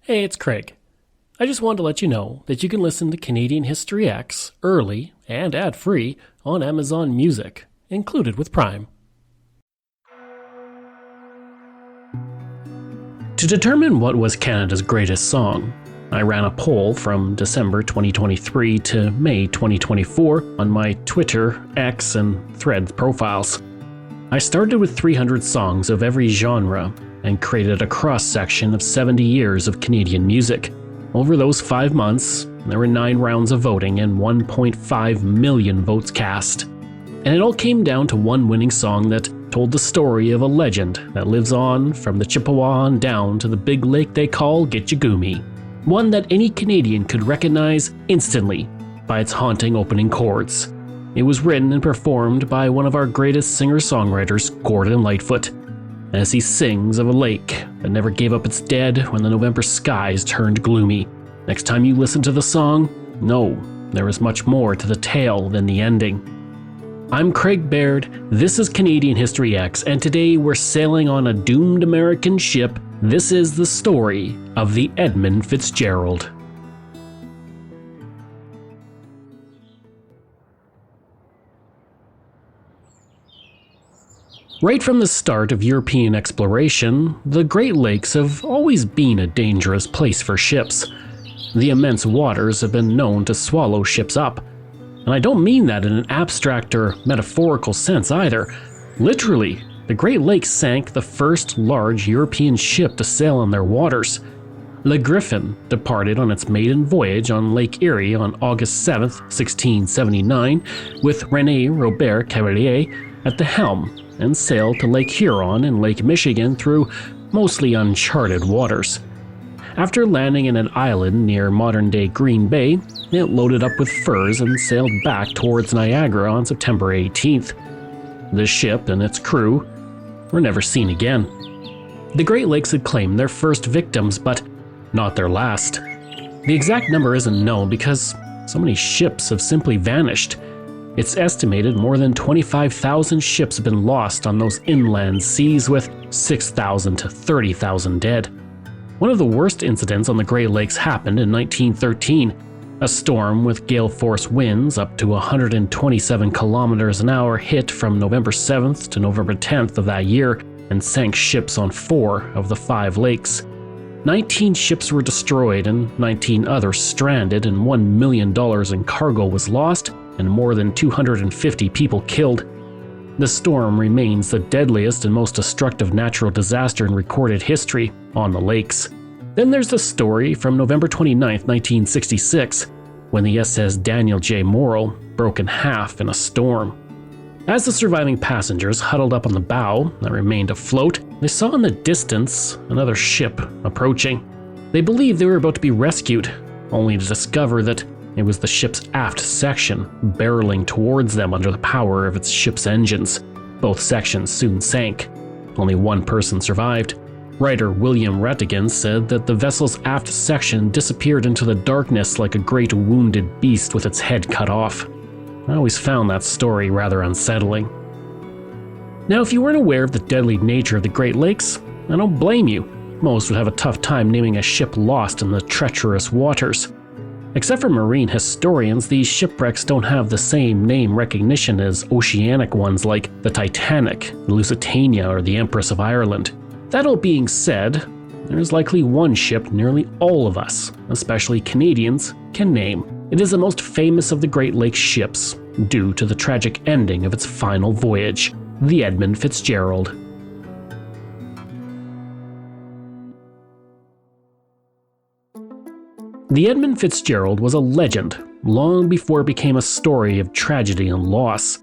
Hey, it's Craig. I just wanted to let you know that you can listen to Canadian History X early and ad-free on Amazon Music, included with Prime. To determine what was Canada's greatest song, I ran a poll from December 2023 to May 2024 on my Twitter, X, and Threads profiles. I started with 300 songs of every genre and created a cross-section of 70 years of Canadian music. Over those 5 months, there were 9 rounds of voting and 1.5 million votes cast. And it all came down to one winning song that told the story of a legend that lives on from the Chippewa on down to the big lake they call Gitchagumi. One that any Canadian could recognize instantly by its haunting opening chords. It was written and performed by one of our greatest singer-songwriters, Gordon Lightfoot, as he sings of a lake that never gave up its dead when the November skies turned gloomy. Next time you listen to the song, know there is much more to the tale than the ending. I'm Craig Baird, this is Canadian History X, and today we're sailing on a doomed American ship. This is the story of the Edmund Fitzgerald. Right from the start of European exploration, the Great Lakes have always been a dangerous place for ships. The immense waters have been known to swallow ships up. And I don't mean that in an abstract or metaphorical sense either. Literally, the Great Lakes sank the first large European ship to sail on their waters. Le Griffin departed on its maiden voyage on Lake Erie on August 7, 1679, with René Robert Cavelier at the helm, and sailed to Lake Huron and Lake Michigan through mostly uncharted waters. After landing in an island near modern-day Green Bay, it loaded up with furs and sailed back towards Niagara on September 18th. The ship and its crew were never seen again. The Great Lakes had claimed their first victims, but not their last. The exact number isn't known because so many ships have simply vanished. It's estimated more than 25,000 ships have been lost on those inland seas, with 6,000 to 30,000 dead. One of the worst incidents on the Great Lakes happened in 1913. A storm with gale-force winds up to 127 kilometers an hour hit from November 7th to November 10th of that year and sank ships on 4 of the 5 lakes. 19 ships were destroyed and 19 others stranded, and $1 million in cargo was lost and more than 250 people killed. The storm remains the deadliest and most destructive natural disaster in recorded history on the lakes. Then there's the story from November 29, 1966, when the SS Daniel J. Morrill broke in half in a storm. As the surviving passengers huddled up on the bow that remained afloat, they saw in the distance another ship approaching. They believed they were about to be rescued, only to discover that it was the ship's aft section barreling towards them under the power of its ship's engines. Both sections soon sank. Only one person survived. Writer William Rattigan said that the vessel's aft section disappeared into the darkness like a great wounded beast with its head cut off. I always found that story rather unsettling. Now, if you weren't aware of the deadly nature of the Great Lakes, I don't blame you. Most would have a tough time naming a ship lost in the treacherous waters. Except for marine historians, these shipwrecks don't have the same name recognition as oceanic ones like the Titanic, the Lusitania, or the Empress of Ireland. That all being said, there is likely one ship nearly all of us, especially Canadians, can name. It is the most famous of the Great Lakes ships, due to the tragic ending of its final voyage, the Edmund Fitzgerald. The Edmund Fitzgerald was a legend long before it became a story of tragedy and loss.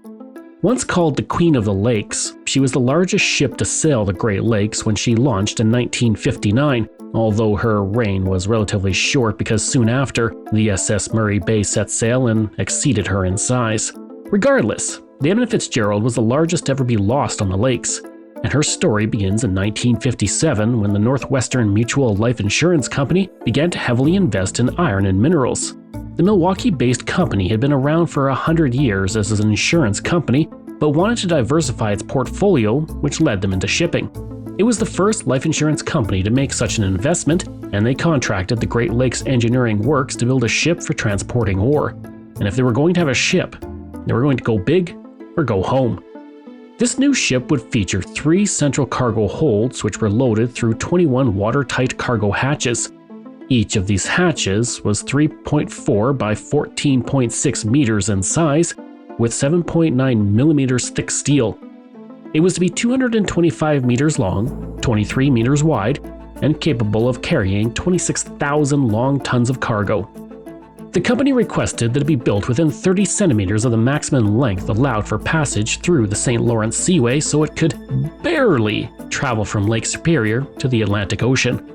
Once called the Queen of the Lakes, she was the largest ship to sail the Great Lakes when she launched in 1959, although her reign was relatively short because soon after, the SS Murray Bay set sail and exceeded her in size. Regardless, the Edmund Fitzgerald was the largest to ever be lost on the lakes, and her story begins in 1957 when the Northwestern Mutual Life Insurance Company began to heavily invest in iron and minerals. The Milwaukee-based company had been around for 100 years as an insurance company, but wanted to diversify its portfolio, which led them into shipping. It was the first life insurance company to make such an investment, and they contracted the Great Lakes Engineering Works to build a ship for transporting ore. And if they were going to have a ship, they were going to go big or go home. This new ship would feature 3 central cargo holds which were loaded through 21 watertight cargo hatches. Each of these hatches was 3.4 by 14.6 meters in size, with 7.9 millimeters thick steel. It was to be 225 meters long, 23 meters wide, and capable of carrying 26,000 long tons of cargo. The company requested that it be built within 30 centimeters of the maximum length allowed for passage through the St. Lawrence Seaway, so it could barely travel from Lake Superior to the Atlantic Ocean.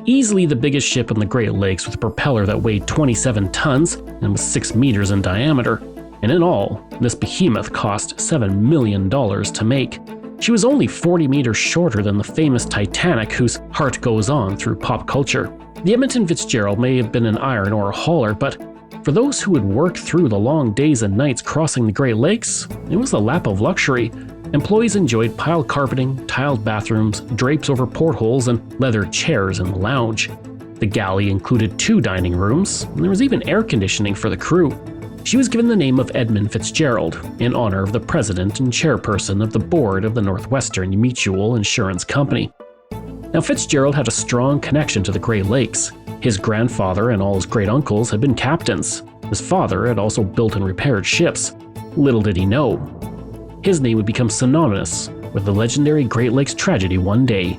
Easily the biggest ship in the Great Lakes, with a propeller that weighed 27 tons and was 6 meters in diameter. And in all, this behemoth cost $7 million to make. She was only 40 meters shorter than the famous Titanic, whose heart goes on through pop culture. The Edmund Fitzgerald may have been an iron ore hauler, but for those who would work through the long days and nights crossing the Great Lakes, it was the lap of luxury. Employees enjoyed piled carpeting, tiled bathrooms, drapes over portholes, and leather chairs in the lounge. The galley included 2 dining rooms, and there was even air conditioning for the crew. She was given the name of Edmund Fitzgerald in honor of the president and chairperson of the board of the Northwestern Mutual Insurance Company. Now, Fitzgerald had a strong connection to the Great Lakes. His grandfather and all his great-uncles had been captains. His father had also built and repaired ships. Little did he know, his name would become synonymous with the legendary Great Lakes tragedy one day.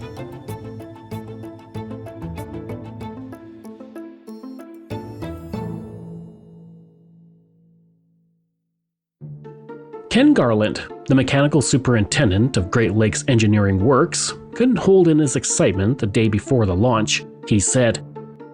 Ken Garland, the mechanical superintendent of Great Lakes Engineering Works, couldn't hold in his excitement the day before the launch. He said,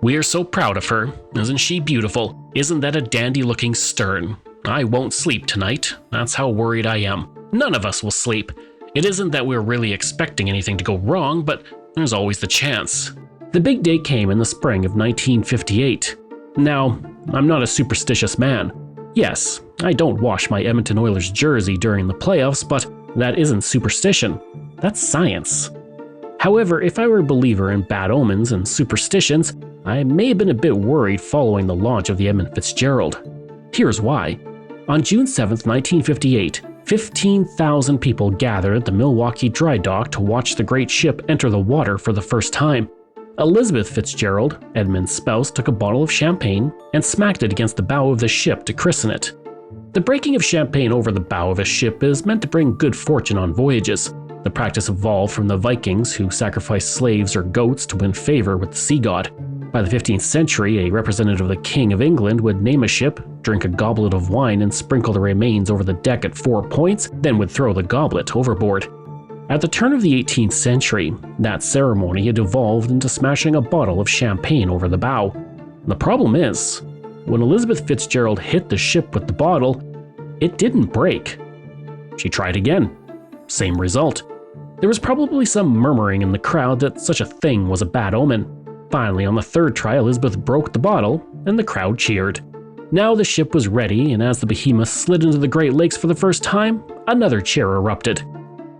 "We're so proud of her. Isn't she beautiful? Isn't that a dandy-looking stern? I won't sleep tonight. That's how worried I am. None of us will sleep. It isn't that we're really expecting anything to go wrong, but there's always the chance." The big day came in the spring of 1958. Now, I'm not a superstitious man. Yes, I don't wash my Edmonton Oilers jersey during the playoffs, but that isn't superstition. That's science. However, if I were a believer in bad omens and superstitions, I may have been a bit worried following the launch of the Edmund Fitzgerald. Here's why. On June 7, 1958, 15,000 people gathered at the Milwaukee dry dock to watch the great ship enter the water for the first time. Elizabeth Fitzgerald, Edmund's spouse, took a bottle of champagne and smacked it against the bow of the ship to christen it. The breaking of champagne over the bow of a ship is meant to bring good fortune on voyages. The practice evolved from the Vikings, who sacrificed slaves or goats to win favor with the sea god. By the 15th century, a representative of the King of England would name a ship, drink a goblet of wine, and sprinkle the remains over the deck at 4 points, then would throw the goblet overboard. At the turn of the 18th century, that ceremony had evolved into smashing a bottle of champagne over the bow. The problem is, when Elizabeth Fitzgerald hit the ship with the bottle, it didn't break. She tried again. Same result. There was probably some murmuring in the crowd that such a thing was a bad omen. Finally, on the 3rd try, Elizabeth broke the bottle, and the crowd cheered. Now the ship was ready, and as the behemoth slid into the Great Lakes for the first time, another cheer erupted.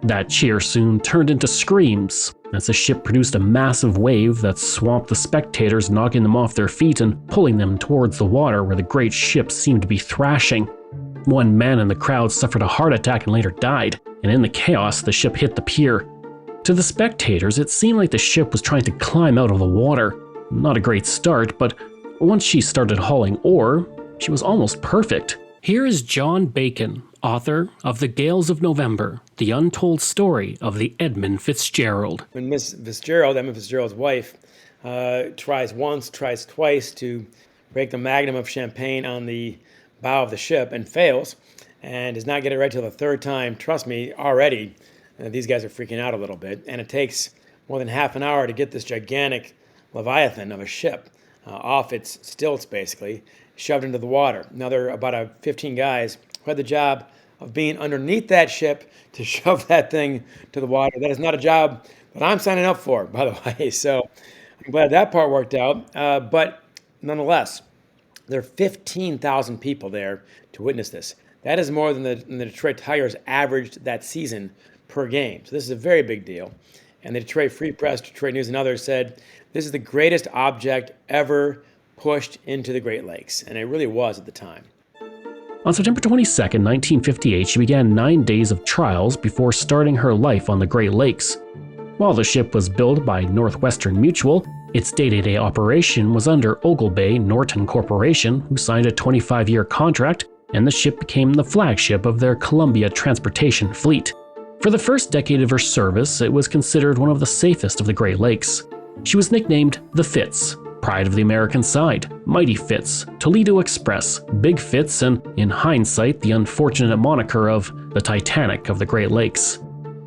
That cheer soon turned into screams, as the ship produced a massive wave that swamped the spectators, knocking them off their feet and pulling them towards the water where the great ship seemed to be thrashing. One man in the crowd suffered a heart attack and later died, and in the chaos, the ship hit the pier. To the spectators, it seemed like the ship was trying to climb out of the water. Not a great start, but once she started hauling ore, she was almost perfect. Here is John Bacon, author of The Gales of November, the untold story of the Edmund Fitzgerald. When Miss Fitzgerald, Edmund Fitzgerald's wife, tries once, tries twice to break the magnum of champagne on the bow of the ship and fails, and does not get it right till the 3rd time, trust me, already, these guys are freaking out a little bit, and it takes more than half an hour to get this gigantic leviathan of a ship off its stilts, basically, shoved into the water. Now, there are about 15 guys who had the job of being underneath that ship to shove that thing to the water. That is not a job that I'm signing up for, by the way. So I'm glad that part worked out. But nonetheless, there are 15,000 people there to witness this. That is more than the Detroit Tigers averaged that season per game. So this is a very big deal. And the Detroit Free Press, Detroit News, and others said, this is the greatest object ever pushed into the Great Lakes. And it really was at the time. On September 22, 1958, she began 9 days of trials before starting her life on the Great Lakes. While the ship was built by Northwestern Mutual, its day-to-day operation was under Oglebay Norton Corporation, who signed a 25-year contract, and the ship became the flagship of their Columbia transportation fleet. For the first decade of her service, it was considered one of the safest of the Great Lakes. She was nicknamed the Fitz, Pride of the American Side, Mighty Fitz, Toledo Express, Big Fitz, and, in hindsight, the unfortunate moniker of the Titanic of the Great Lakes.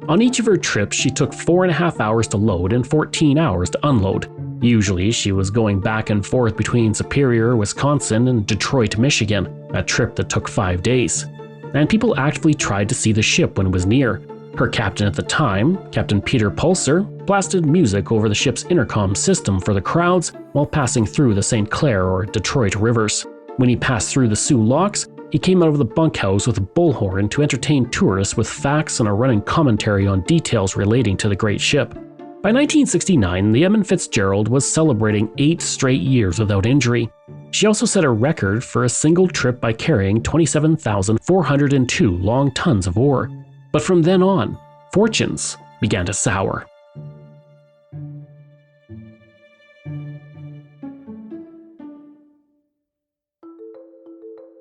On each of her trips, she took 4.5 hours to load and 14 hours to unload. Usually, she was going back and forth between Superior, Wisconsin, and Detroit, Michigan, a trip that took 5 days. And people actively tried to see the ship when it was near. Her captain at the time, Captain Peter Pulser, blasted music over the ship's intercom system for the crowds while passing through the St. Clair or Detroit rivers. When he passed through the Sioux Locks, he came out of the bunkhouse with a bullhorn to entertain tourists with facts and a running commentary on details relating to the great ship. By 1969, the Edmund Fitzgerald was celebrating 8 straight years without injury. She also set a record for a single trip by carrying 27,402 long tons of ore. But from then on, fortunes began to sour.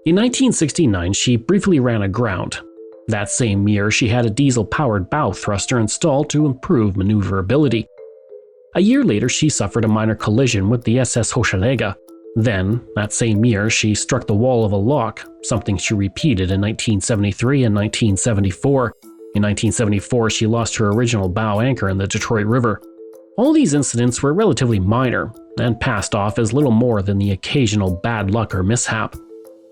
In 1969, she briefly ran aground. That same year, she had a diesel-powered bow thruster installed to improve maneuverability. A year later, she suffered a minor collision with the SS Hochelaga. Then, that same year, she struck the wall of a lock, something she repeated in 1973 and 1974. In 1974, she lost her original bow anchor in the Detroit River. All these incidents were relatively minor and passed off as little more than the occasional bad luck or mishap.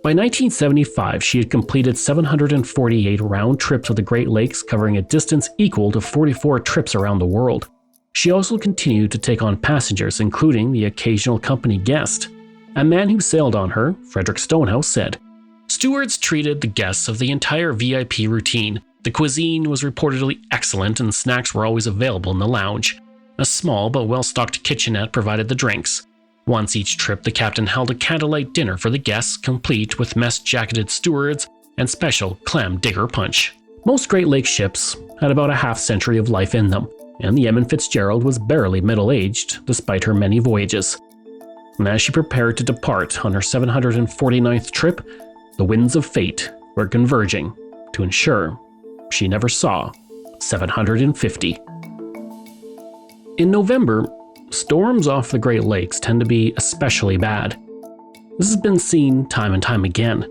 By 1975, she had completed 748 round trips of the Great Lakes, covering a distance equal to 44 trips around the world. She also continued to take on passengers, including the occasional company guest. A man who sailed on her, Frederick Stonehouse, said, "Stewards treated the guests of the entire VIP routine. The cuisine was reportedly excellent and snacks were always available in the lounge. A small but well-stocked kitchenette provided the drinks. Once each trip, the captain held a candlelight dinner for the guests, complete with mess-jacketed stewards and special clam digger punch." Most Great Lakes ships had about a half-century of life in them, and the Edmund Fitzgerald was barely middle-aged despite her many voyages. And as she prepared to depart on her 749th trip, the winds of fate were converging to ensure she never saw 750. In November, storms off the Great Lakes tend to be especially bad. This has been seen time and time again.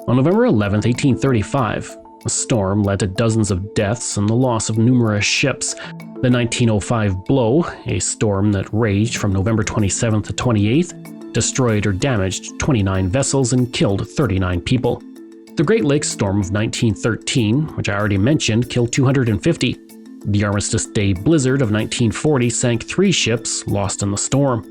On November 11, 1835, a storm led to dozens of deaths and the loss of numerous ships. The 1905 blow, a storm that raged from November 27th to 28th, destroyed or damaged 29 vessels and killed 39 people. The Great Lakes storm of 1913, which I already mentioned, killed 250. The Armistice Day blizzard of 1940 sank 3 ships lost in the storm.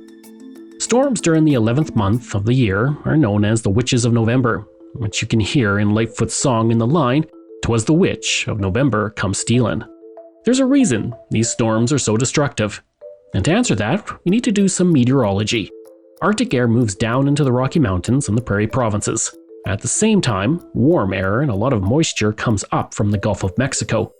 Storms during the 11th month of the year are known as the Witches of November, which you can hear in Lightfoot's song in the line, "'Twas the witch of November come stealin'." There's a reason these storms are so destructive. And to answer that, we need to do some meteorology. Arctic air moves down into the Rocky Mountains and the Prairie Provinces. At the same time, warm air and a lot of moisture comes up from the Gulf of Mexico.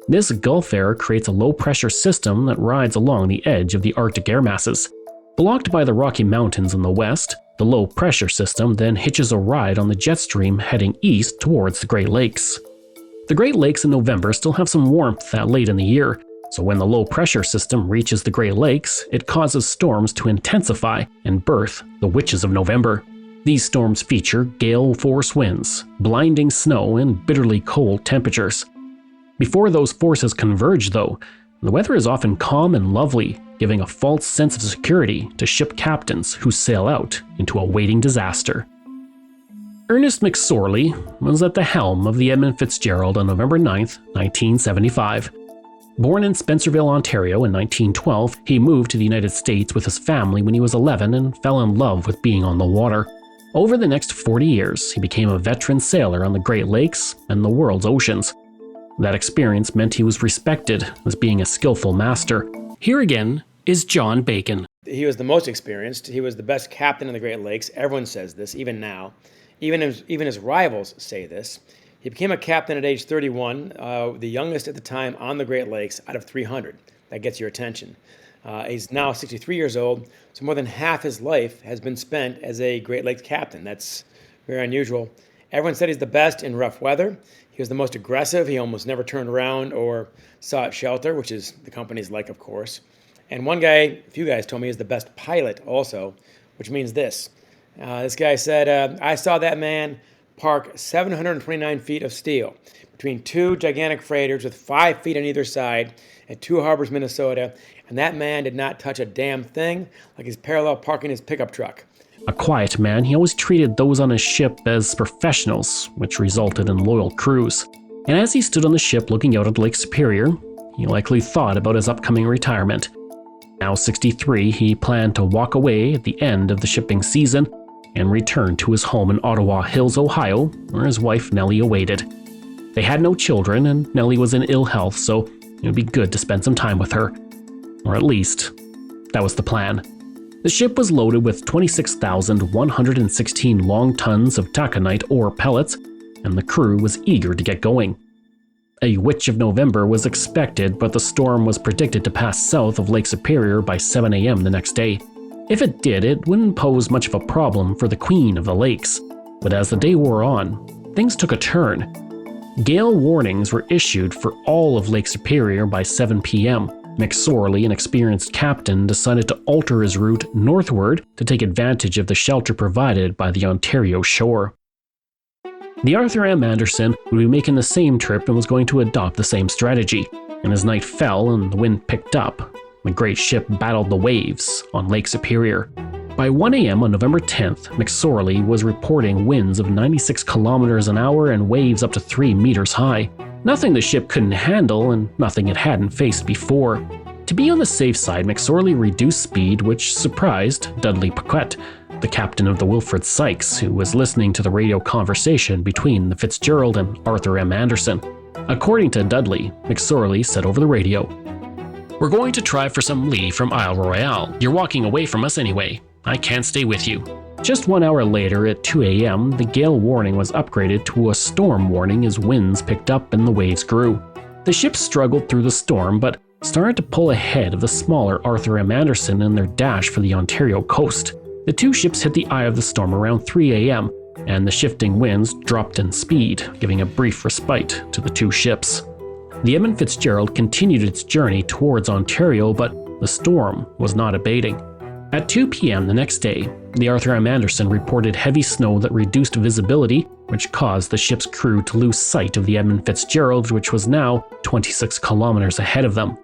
This Gulf air creates a low-pressure system that rides along the edge of the Arctic air masses. Blocked by the Rocky Mountains in the west, the low-pressure system then hitches a ride on the jet stream heading east towards the Great Lakes. The Great Lakes in November still have some warmth that late in the year, so when the low-pressure system reaches the Great Lakes, it causes storms to intensify and birth the Witches of November. These storms feature gale-force winds, blinding snow, and bitterly cold temperatures. Before those forces converge, though, the weather is often calm and lovely, giving a false sense of security to ship captains who sail out into awaiting disaster. Ernest McSorley was at the helm of the Edmund Fitzgerald on November 9, 1975. Born in Spencerville, Ontario in 1912, he moved to the United States with his family when he was 11 and fell in love with being on the water. Over the next 40 years, he became a veteran sailor on the Great Lakes and the world's oceans. That experience meant he was respected as being a skillful master. Here again is John Bacon. He was the most experienced. He was the best captain in the Great Lakes. Everyone says this, even now. Even his rivals say this. He became a captain at age 31, the youngest at the time on the Great Lakes out of 300. That gets your attention. He's now 63 years old, so more than half his life has been spent as a Great Lakes captain. That's very unusual. Everyone said he's the best in rough weather. He was the most aggressive. He almost never turned around or sought shelter, which is the company's like, of course. And a few guys told me he's the best pilot also, which means this. This guy said, I saw that man park 729 feet of steel between two gigantic freighters with 5 feet on either side at Two Harbors, Minnesota, and that man did not touch a damn thing, like he's parallel parking his pickup truck. A quiet man, he always treated those on his ship as professionals, which resulted in loyal crews. And as he stood on the ship looking out at Lake Superior, he likely thought about his upcoming retirement. Now 63, he planned to walk away at the end of the shipping season and return to his home in Ottawa Hills, Ohio, where his wife Nellie awaited. They had no children, and Nellie was in ill health, so it would be good to spend some time with her. Or at least, that was the plan. The ship was loaded with 26,116 long tons of taconite ore pellets, and the crew was eager to get going. A witch of November was expected, but the storm was predicted to pass south of Lake Superior by 7 a.m. the next day. If it did, it wouldn't pose much of a problem for the Queen of the Lakes. But as the day wore on, things took a turn. Gale warnings were issued for all of Lake Superior by 7 p.m. McSorley, an experienced captain, decided to alter his route northward to take advantage of the shelter provided by the Ontario shore. The Arthur M. Anderson would be making the same trip and was going to adopt the same strategy. And as night fell and the wind picked up, the great ship battled the waves on Lake Superior. By 1 a.m. on November 10th, McSorley was reporting winds of 96 kilometers an hour and waves up to 3 meters high. Nothing the ship couldn't handle and nothing it hadn't faced before. To be on the safe side, McSorley reduced speed, which surprised Dudley Paquette, the captain of the Wilfred Sykes, who was listening to the radio conversation between the Fitzgerald and Arthur M. Anderson. According to Dudley, McSorley said over the radio, "We're going to try for some lee from Isle Royale. You're walking away from us anyway. I can't stay with you." Just 1 hour later, at 2 a.m., the gale warning was upgraded to a storm warning as winds picked up and the waves grew. The ship struggled through the storm, but started to pull ahead of the smaller Arthur M. Anderson in their dash for the Ontario coast. The two ships hit the eye of the storm around 3 a.m., and the shifting winds dropped in speed, giving a brief respite to the two ships. The Edmund Fitzgerald continued its journey towards Ontario, but the storm was not abating. At 2 p.m. the next day, the Arthur M. Anderson reported heavy snow that reduced visibility, which caused the ship's crew to lose sight of the Edmund Fitzgerald, which was now 26 kilometers ahead of them.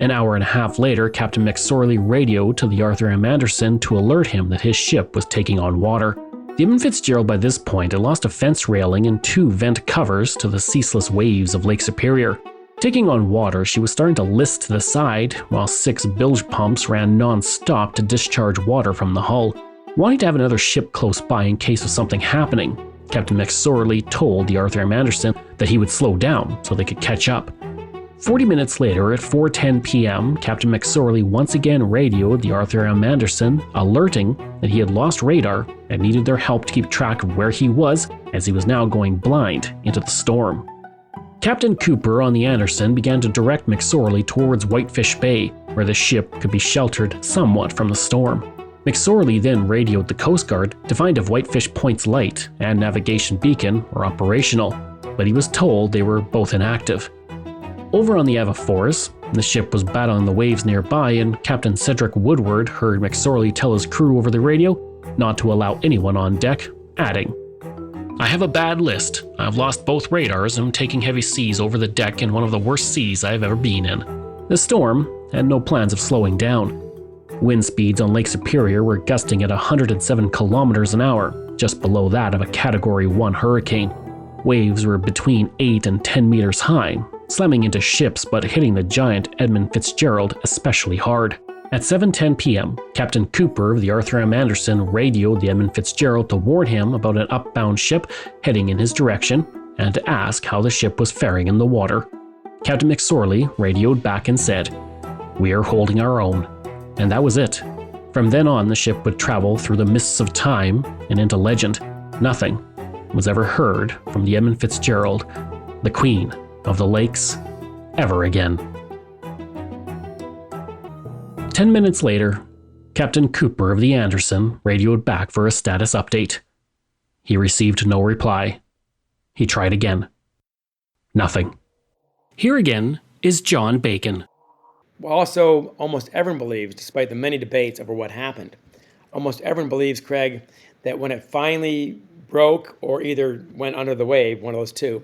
An hour and a half later, Captain McSorley radioed to the Arthur M. Anderson to alert him that his ship was taking on water. The Edmund Fitzgerald by this point had lost a fence railing and 2 vent covers to the ceaseless waves of Lake Superior. Taking on water, she was starting to list to the side, while 6 bilge pumps ran non-stop to discharge water from the hull. Wanting to have another ship close by in case of something happening, Captain McSorley told the Arthur M. Anderson that he would slow down so they could catch up. 40 minutes later, at 4:10 p.m., Captain McSorley once again radioed the Arthur M. Anderson, alerting that he had lost radar and needed their help to keep track of where he was, as he was now going blind into the storm. Captain Cooper on the Anderson began to direct McSorley towards Whitefish Bay, where the ship could be sheltered somewhat from the storm. McSorley then radioed the Coast Guard to find if Whitefish Point's light and navigation beacon were operational, but he was told they were both inactive. Over on the Ava-Force, the ship was battling the waves nearby, and Captain Cedric Woodward heard McSorley tell his crew over the radio not to allow anyone on deck, adding, "I have a bad list. I've lost both radars and I'm taking heavy seas over the deck in one of the worst seas I've ever been in." The storm had no plans of slowing down. Wind speeds on Lake Superior were gusting at 107 kilometers an hour, just below that of a Category 1 hurricane. Waves were between 8 and 10 meters high, slamming into ships but hitting the giant Edmund Fitzgerald especially hard. At 7:10 p.m., Captain Cooper of the Arthur M. Anderson radioed the Edmund Fitzgerald to warn him about an upbound ship heading in his direction and to ask how the ship was faring in the water. Captain McSorley radioed back and said, "We are holding our own." And that was it. From then on, the ship would travel through the mists of time and into legend. Nothing was ever heard from the Edmund Fitzgerald, the Queen of the Lakes, ever again. 10 minutes later, Captain Cooper of the Anderson radioed back for a status update. He received no reply. He tried again. Nothing. Here again is John Bacon. Also, almost everyone believes, despite the many debates over what happened, almost everyone believes, Craig, that when it finally broke or either went under the wave, one of those two,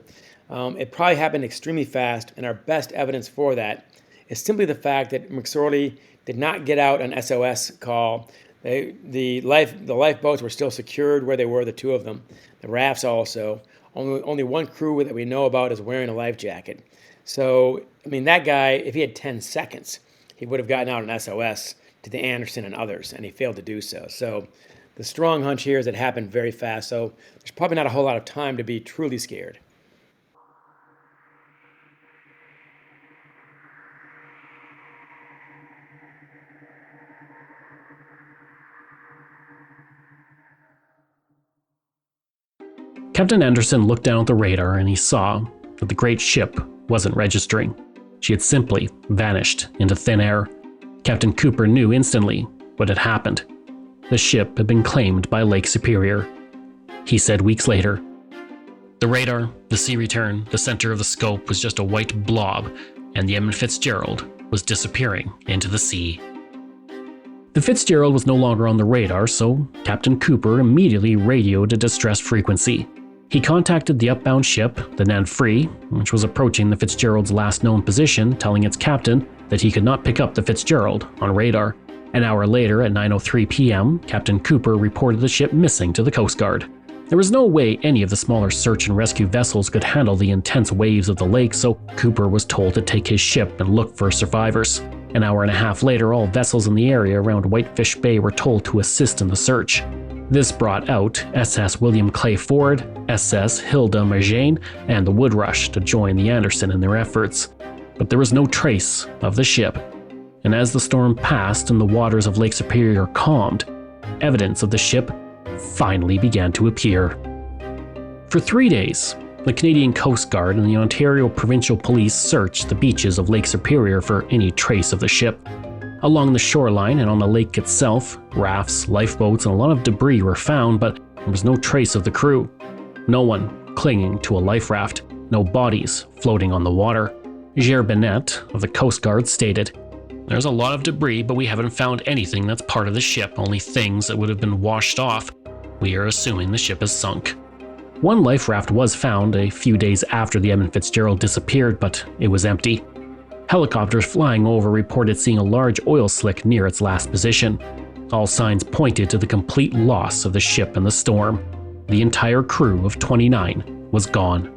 it probably happened extremely fast, and our best evidence for that is simply the fact that McSorley did not get out an SOS call. The lifeboats were still secured where they were, the two of them. The rafts also. Only one crew that we know about is wearing a life jacket. So, I mean, that guy, if he had 10 seconds, he would have gotten out an SOS to the Anderson and others, and he failed to do so. So the strong hunch here is it happened very fast, so there's probably not a whole lot of time to be truly scared. Captain Anderson looked down at the radar and he saw that the great ship wasn't registering. She had simply vanished into thin air. Captain Cooper knew instantly what had happened. The ship had been claimed by Lake Superior. He said weeks later, "The radar, the sea return, the center of the scope was just a white blob, and the Edmund Fitzgerald was disappearing into the sea." The Fitzgerald was no longer on the radar, so Captain Cooper immediately radioed a distress frequency. He contacted the upbound ship, the Nan Free, which was approaching the Fitzgerald's last known position, telling its captain that he could not pick up the Fitzgerald on radar. An hour later, at 9:03 p.m., Captain Cooper reported the ship missing to the Coast Guard. There was no way any of the smaller search and rescue vessels could handle the intense waves of the lake, so Cooper was told to take his ship and look for survivors. An hour and a half later, all vessels in the area around Whitefish Bay were told to assist in the search. This brought out SS William Clay Ford, SS Hilda Marjane, and the Woodrush to join the Anderson in their efforts. But there was no trace of the ship. And as the storm passed and the waters of Lake Superior calmed, evidence of the ship finally began to appear. For 3 days, the Canadian Coast Guard and the Ontario Provincial Police searched the beaches of Lake Superior for any trace of the ship. Along the shoreline and on the lake itself, rafts, lifeboats, and a lot of debris were found, but there was no trace of the crew. No one clinging to a life raft, no bodies floating on the water. Gere Bennett of the Coast Guard stated, "There's a lot of debris, but we haven't found anything that's part of the ship, only things that would have been washed off. We are assuming the ship is sunk." One life raft was found a few days after the Edmund Fitzgerald disappeared, but it was empty. Helicopters flying over reported seeing a large oil slick near its last position. All signs pointed to the complete loss of the ship in the storm. The entire crew of 29 was gone,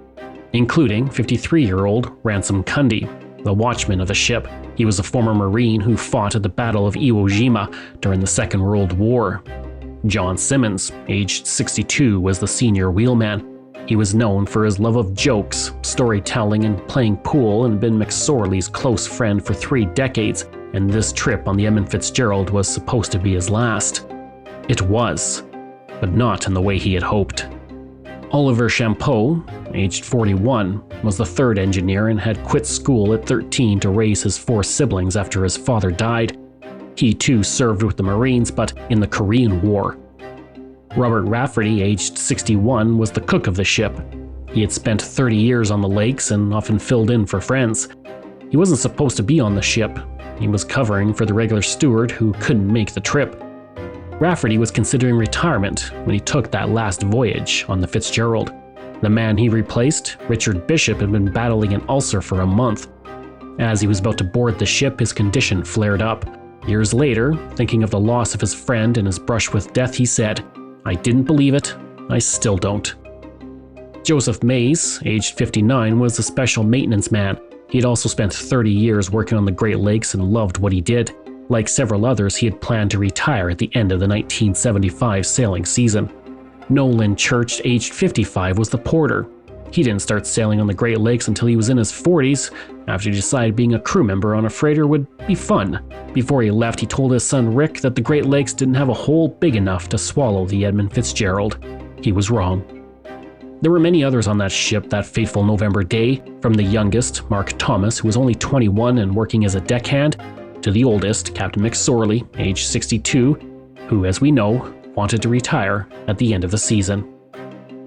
including 53-year-old Ransom Cundy, the watchman of the ship. He was a former Marine who fought at the Battle of Iwo Jima during the Second World War. John Simmons, aged 62, was the senior wheelman. He was known for his love of jokes, storytelling, and playing pool, and had been McSorley's close friend for 3 decades, and this trip on the Edmund Fitzgerald was supposed to be his last. It was, but not in the way he had hoped. Oliver Champeau, aged 41, was the third engineer and had quit school at 13 to raise his 4 siblings after his father died. He too served with the Marines, but in the Korean War. Robert Rafferty, aged 61, was the cook of the ship. He had spent 30 years on the lakes and often filled in for friends. He wasn't supposed to be on the ship. He was covering for the regular steward who couldn't make the trip. Rafferty was considering retirement when he took that last voyage on the Fitzgerald. The man he replaced, Richard Bishop, had been battling an ulcer for a month. As he was about to board the ship, his condition flared up. Years later, thinking of the loss of his friend and his brush with death, he said, "I didn't believe it. I still don't." Joseph Mays, aged 59, was a special maintenance man. He had also spent 30 years working on the Great Lakes and loved what he did. Like several others, he had planned to retire at the end of the 1975 sailing season. Nolan Church, aged 55, was the porter. He didn't start sailing on the Great Lakes until he was in his 40s, after he decided being a crew member on a freighter would be fun. Before he left, he told his son Rick that the Great Lakes didn't have a hole big enough to swallow the Edmund Fitzgerald. He was wrong. There were many others on that ship that fateful November day, from the youngest, Mark Thomas, who was only 21 and working as a deckhand, to the oldest, Captain McSorley, age 62, who, as we know, wanted to retire at the end of the season.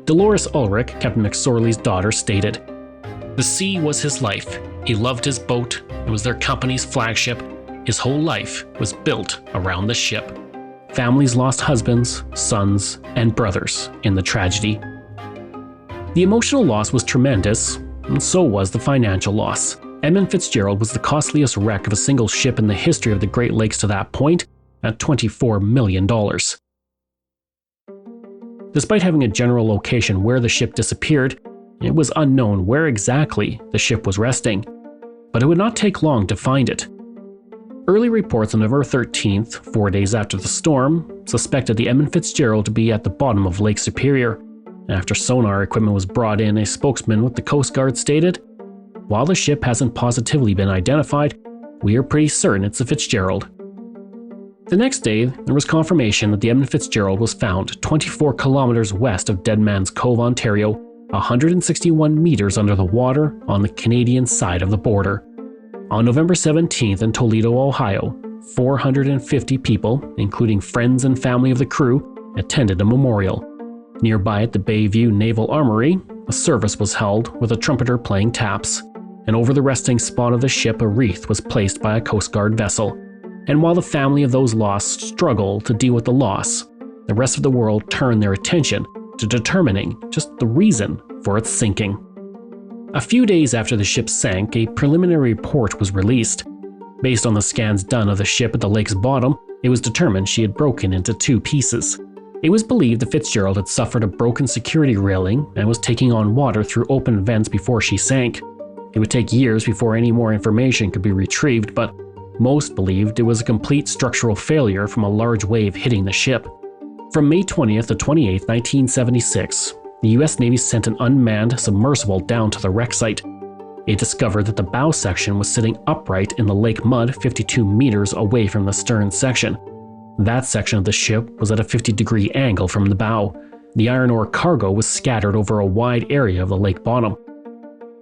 Dolores Ulrich, Captain McSorley's daughter, stated, "The sea was his life. He loved his boat. It was their company's flagship. His whole life was built around the ship." Families lost husbands, sons, and brothers in the tragedy. The emotional loss was tremendous, and so was the financial loss. Edmund Fitzgerald was the costliest wreck of a single ship in the history of the Great Lakes to that point, at $24 million. Despite having a general location where the ship disappeared, it was unknown where exactly the ship was resting. But it would not take long to find it. Early reports on November 13th, 4 days after the storm, suspected the Edmund Fitzgerald to be at the bottom of Lake Superior. After sonar equipment was brought in, a spokesman with the Coast Guard stated, "While the ship hasn't positively been identified, we are pretty certain it's the Fitzgerald." The next day, there was confirmation that the Edmund Fitzgerald was found 24 kilometers west of Dead Man's Cove, Ontario, 161 meters under the water on the Canadian side of the border. On November 17th in Toledo, Ohio, 450 people, including friends and family of the crew, attended a memorial. Nearby at the Bayview Naval Armory, a service was held with a trumpeter playing taps, and over the resting spot of the ship a wreath was placed by a Coast Guard vessel. And while the family of those lost struggled to deal with the loss, the rest of the world turned their attention to determining just the reason for its sinking. A few days after the ship sank, a preliminary report was released. Based on the scans done of the ship at the lake's bottom, it was determined she had broken into two pieces. It was believed the Fitzgerald had suffered a broken security railing and was taking on water through open vents before she sank. It would take years before any more information could be retrieved, but most believed it was a complete structural failure from a large wave hitting the ship. From May 20th to 28th, 1976, the US Navy sent an unmanned submersible down to the wreck site. It discovered that the bow section was sitting upright in the lake mud 52 meters away from the stern section. That section of the ship was at a 50-degree angle from the bow. The iron ore cargo was scattered over a wide area of the lake bottom.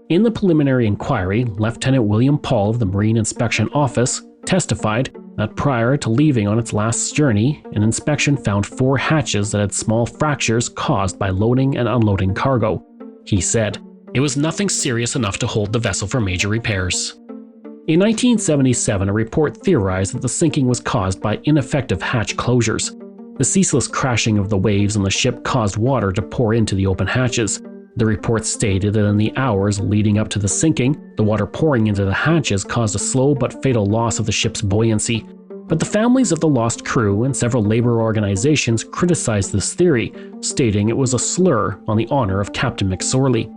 In the preliminary inquiry, Lieutenant William Paul of the Marine Inspection Office testified that prior to leaving on its last journey, an inspection found 4 hatches that had small fractures caused by loading and unloading cargo. He said, "It was nothing serious enough to hold the vessel for major repairs." In 1977, a report theorized that the sinking was caused by ineffective hatch closures. The ceaseless crashing of the waves on the ship caused water to pour into the open hatches. The report stated that in the hours leading up to the sinking, the water pouring into the hatches caused a slow but fatal loss of the ship's buoyancy. But the families of the lost crew and several labor organizations criticized this theory, stating it was a slur on the honor of Captain McSorley.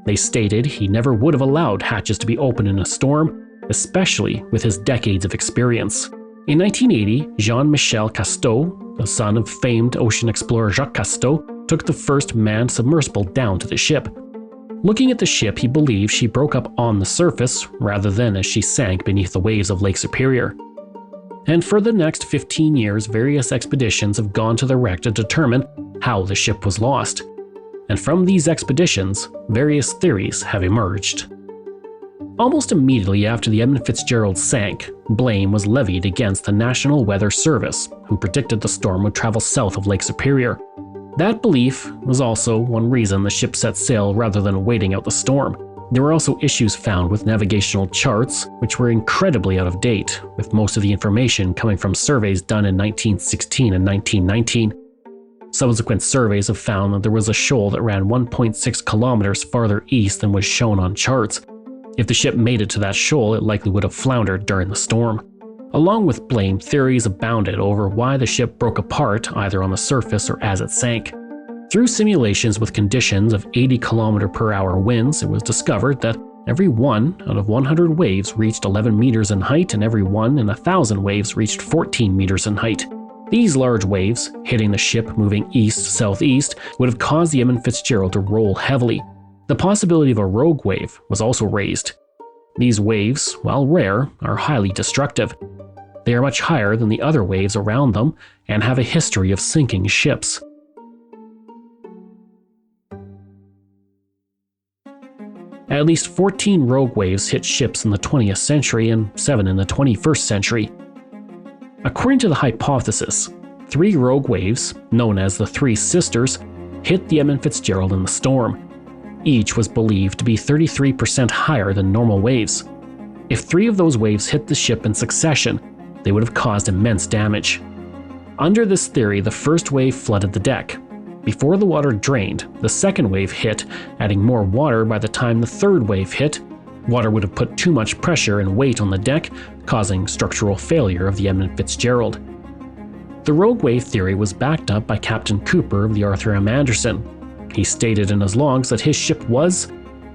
They stated he never would have allowed hatches to be opened in a storm, especially with his decades of experience. In 1980, Jean-Michel Cousteau, the son of famed ocean explorer Jacques Cousteau, took the first manned submersible down to the ship. Looking at the ship, he believed she broke up on the surface rather than as she sank beneath the waves of Lake Superior. And for the next 15 years, various expeditions have gone to the wreck to determine how the ship was lost. And from these expeditions, various theories have emerged. Almost immediately after the Edmund Fitzgerald sank, blame was levied against the National Weather Service, who predicted the storm would travel south of Lake Superior. That belief was also one reason the ship set sail rather than waiting out the storm. There were also issues found with navigational charts, which were incredibly out of date, with most of the information coming from surveys done in 1916 and 1919. Subsequent surveys have found that there was a shoal that ran 1.6 kilometers farther east than was shown on charts. If the ship made it to that shoal, it likely would have floundered during the storm. Along with blame, theories abounded over why the ship broke apart either on the surface or as it sank. Through simulations with conditions of 80 km/h winds, it was discovered that every 1 out of 100 waves reached 11 meters in height and every 1 in 1,000 waves reached 14 meters in height. These large waves, hitting the ship moving east-southeast, would have caused the Edmund Fitzgerald to roll heavily. The possibility of a rogue wave was also raised. These waves, while rare, are highly destructive. They are much higher than the other waves around them and have a history of sinking ships. At least 14 rogue waves hit ships in the 20th century and 7 in the 21st century. According to the hypothesis, 3 rogue waves, known as the Three Sisters, hit the Edmund Fitzgerald in the storm. Each was believed to be 33% higher than normal waves. If 3 of those waves hit the ship in succession, they would have caused immense damage. Under this theory, the first wave flooded the deck. Before the water drained, the second wave hit, adding more water by the time the third wave hit. Water would have put too much pressure and weight on the deck, causing structural failure of the Edmund Fitzgerald. The rogue wave theory was backed up by Captain Cooper of the Arthur M. Anderson. He stated in his logs that his ship was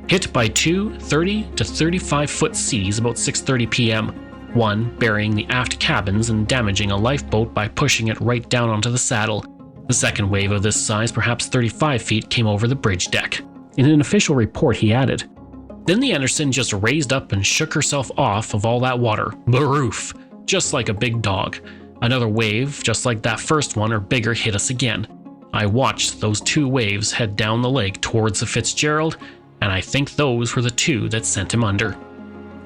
hit by 2 30 to 35-foot seas about 6:30 p.m., one burying the aft cabins and damaging a lifeboat by pushing it right down onto the saddle. The second wave of this size, perhaps 35 feet, came over the bridge deck. In an official report, he added, "Then the Anderson just raised up and shook herself off of all that water. Baroof! Just like a big dog. Another wave, just like that first one or bigger, hit us again. I watched those 2 waves head down the lake towards the Fitzgerald, and I think those were the 2 that sent him under."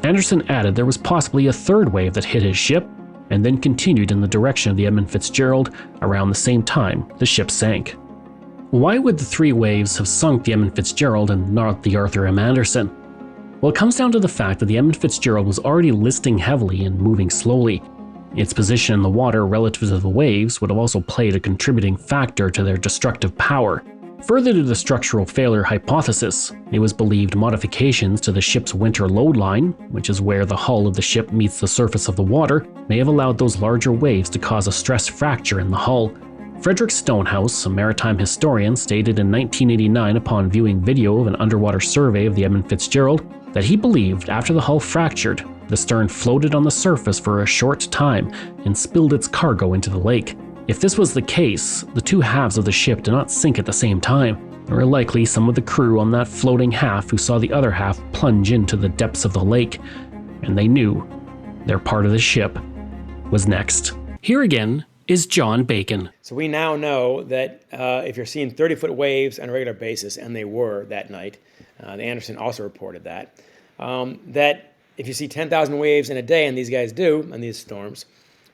Anderson added there was possibly a third wave that hit his ship, and then continued in the direction of the Edmund Fitzgerald around the same time the ship sank. Why would the 3 waves have sunk the Edmund Fitzgerald and not the Arthur M. Anderson? Well, it comes down to the fact that the Edmund Fitzgerald was already listing heavily and moving slowly. Its position in the water relative to the waves would have also played a contributing factor to their destructive power. Further to the structural failure hypothesis, it was believed modifications to the ship's winter load line, which is where the hull of the ship meets the surface of the water, may have allowed those larger waves to cause a stress fracture in the hull. Frederick Stonehouse, a maritime historian, stated in 1989 upon viewing video of an underwater survey of the Edmund Fitzgerald that he believed after the hull fractured, the stern floated on the surface for a short time and spilled its cargo into the lake. If this was the case, the 2 halves of the ship did not sink at the same time. There were likely some of the crew on that floating half who saw the other half plunge into the depths of the lake, and they knew their part of the ship was next. Here again is John Bacon. So we now know that if you're seeing 30-foot waves on a regular basis, and they were that night, the Anderson also reported that, that if you see 10,000 waves in a day, and these guys do on these storms,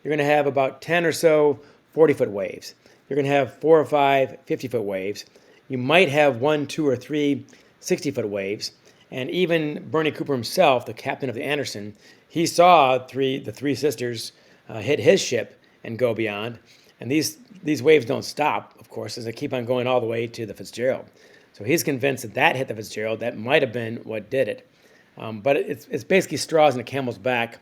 you're going to have about 10 or so 40-foot waves. You're going to have 4 or 5 50-foot waves. You might have 1, 2, or 3 60-foot waves. And even Bernie Cooper himself, the captain of the Anderson, he saw the three sisters hit his ship and go beyond. And these waves don't stop, of course, as they keep on going all the way to the Fitzgerald. So he's convinced that that hit the Fitzgerald. That might have been what did it. But it's basically straws in a camel's back.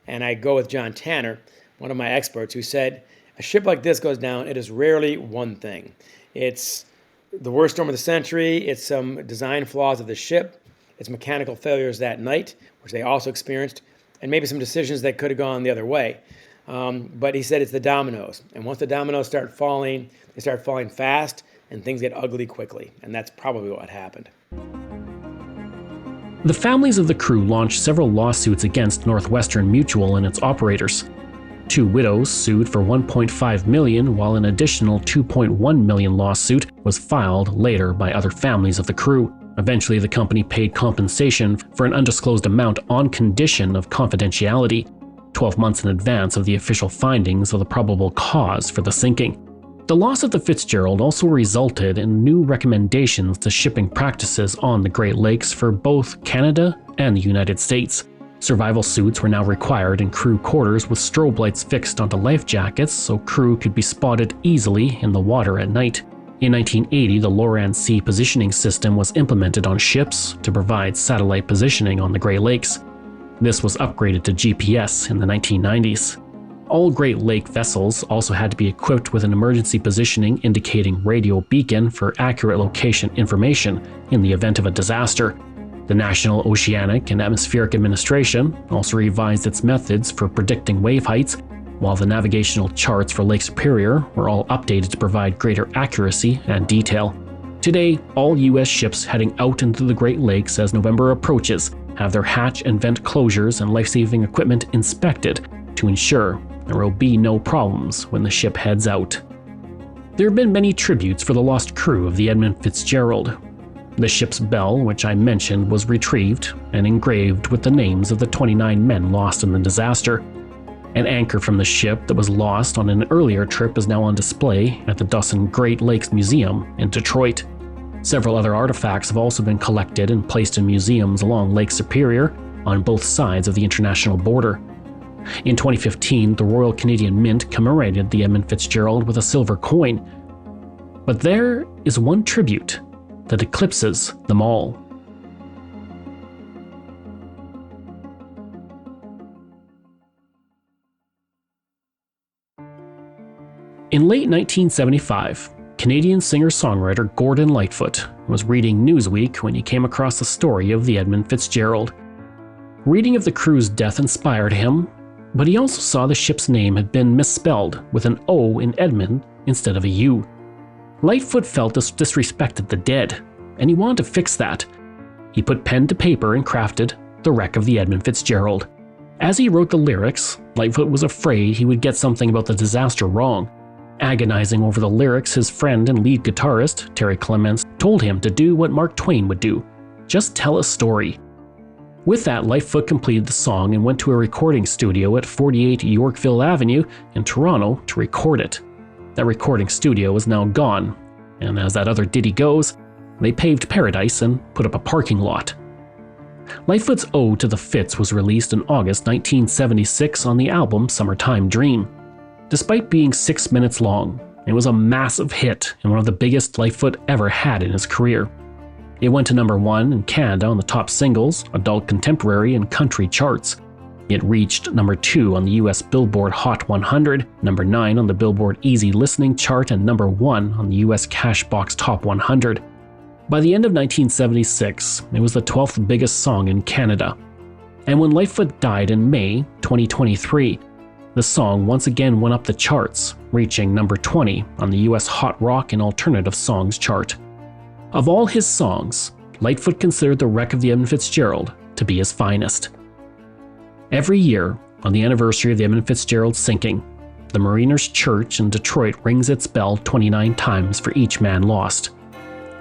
And I go with John Tanner, one of my experts, who said, a ship like this goes down, it is rarely one thing. It's the worst storm of the century, it's some design flaws of the ship, it's mechanical failures that night, which they also experienced, and maybe some decisions that could have gone the other way. But he said it's the dominoes. And once the dominoes start falling, they start falling fast, and things get ugly quickly. And that's probably what happened. The families of the crew launched several lawsuits against Northwestern Mutual and its operators. 2 widows sued for $1.5 million, while an additional $2.1 million lawsuit was filed later by other families of the crew. Eventually, the company paid compensation for an undisclosed amount on condition of confidentiality, 12 months in advance of the official findings of the probable cause for the sinking. The loss of the Fitzgerald also resulted in new recommendations to shipping practices on the Great Lakes for both Canada and the United States. Survival suits were now required in crew quarters with strobe lights fixed onto life jackets so crew could be spotted easily in the water at night. In 1980, the Loran-C positioning system was implemented on ships to provide satellite positioning on the Great Lakes. This was upgraded to GPS in the 1990s. All Great Lake vessels also had to be equipped with an emergency positioning indicating radio beacon for accurate location information in the event of a disaster. The National Oceanic and Atmospheric Administration also revised its methods for predicting wave heights, while the navigational charts for Lake Superior were all updated to provide greater accuracy and detail. Today, all U.S. ships heading out into the Great Lakes as November approaches have their hatch and vent closures and life-saving equipment inspected to ensure there will be no problems when the ship heads out. There have been many tributes for the lost crew of the Edmund Fitzgerald. The ship's bell, which I mentioned, was retrieved and engraved with the names of the 29 men lost in the disaster. An anchor from the ship that was lost on an earlier trip is now on display at the Dawson Great Lakes Museum in Detroit. Several other artifacts have also been collected and placed in museums along Lake Superior on both sides of the international border. In 2015, the Royal Canadian Mint commemorated the Edmund Fitzgerald with a silver coin. But there is one tribute that eclipses them all. In late 1975, Canadian singer-songwriter Gordon Lightfoot was reading Newsweek when he came across the story of the Edmund Fitzgerald. Reading of the crew's death inspired him, but he also saw the ship's name had been misspelled with an O in Edmund instead of a U. Lightfoot felt this disrespected the dead, and he wanted to fix that. He put pen to paper and crafted The Wreck of the Edmund Fitzgerald. As he wrote the lyrics, Lightfoot was afraid he would get something about the disaster wrong. Agonizing over the lyrics, his friend and lead guitarist, Terry Clements, told him to do what Mark Twain would do: just tell a story. With that, Lightfoot completed the song and went to a recording studio at 48 Yorkville Avenue in Toronto to record it. That recording studio is now gone, and as that other ditty goes, they paved paradise and put up a parking lot. Lightfoot's Ode to the Fitz was released in August 1976 on the album Summertime Dream. Despite being 6 minutes long, it was a massive hit and one of the biggest Lightfoot ever had in his career. It went to number 1 in Canada on the top singles, adult contemporary, and country charts. It reached number 2 on the US Billboard Hot 100, number 9 on the Billboard Easy Listening chart, and number 1 on the US Cashbox Top 100. By the end of 1976, it was the 12th biggest song in Canada. And when Lightfoot died in May 2023, the song once again went up the charts, reaching number 20 on the US Hot Rock and Alternative Songs chart. Of all his songs, Lightfoot considered The Wreck of the Edmund Fitzgerald to be his finest. Every year, on the anniversary of the Edmund Fitzgerald sinking, the Mariners Church in Detroit rings its bell 29 times for each man lost.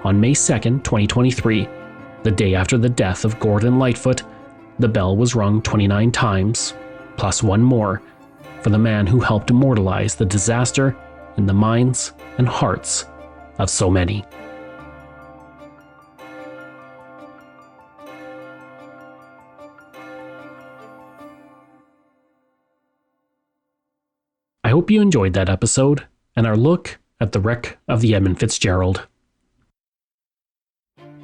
On May 2nd, 2023, the day after the death of Gordon Lightfoot, the bell was rung 29 times, plus one more, for the man who helped immortalize the disaster in the minds and hearts of so many. I hope you enjoyed that episode and our look at the wreck of the Edmund Fitzgerald.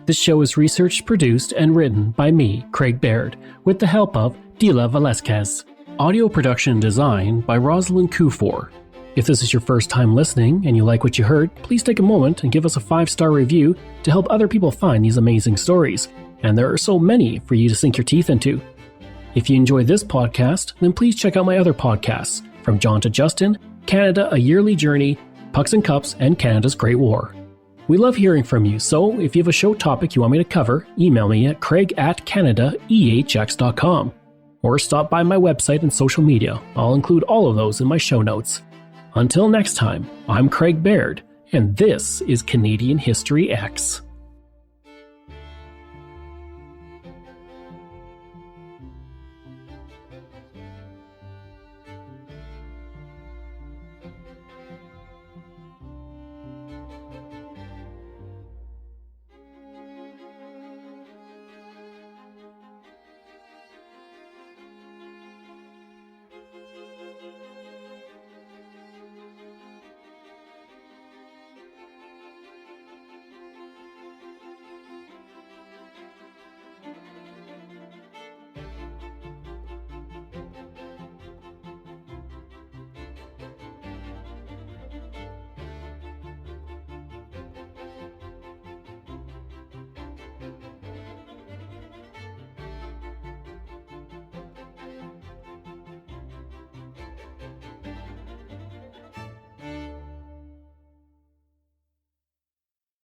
This show is researched, produced, and written by me, Craig Baird, with the help of Dila Velasquez. Audio production and design by Rosalind Kufor. If this is your first time listening and you like what you heard, please take a moment and give us a 5-star review to help other people find these amazing stories. And there are so many for you to sink your teeth into. If you enjoy this podcast, then please check out my other podcasts, From John to Justin, Canada, A Yearly Journey, Pucks and Cups, and Canada's Great War. We love hearing from you, so if you have a show topic you want me to cover, email me at craig@canadaehx.com. Or stop by my website and social media. I'll include all of those in my show notes. Until next time, I'm Craig Baird, and this is Canadian History X.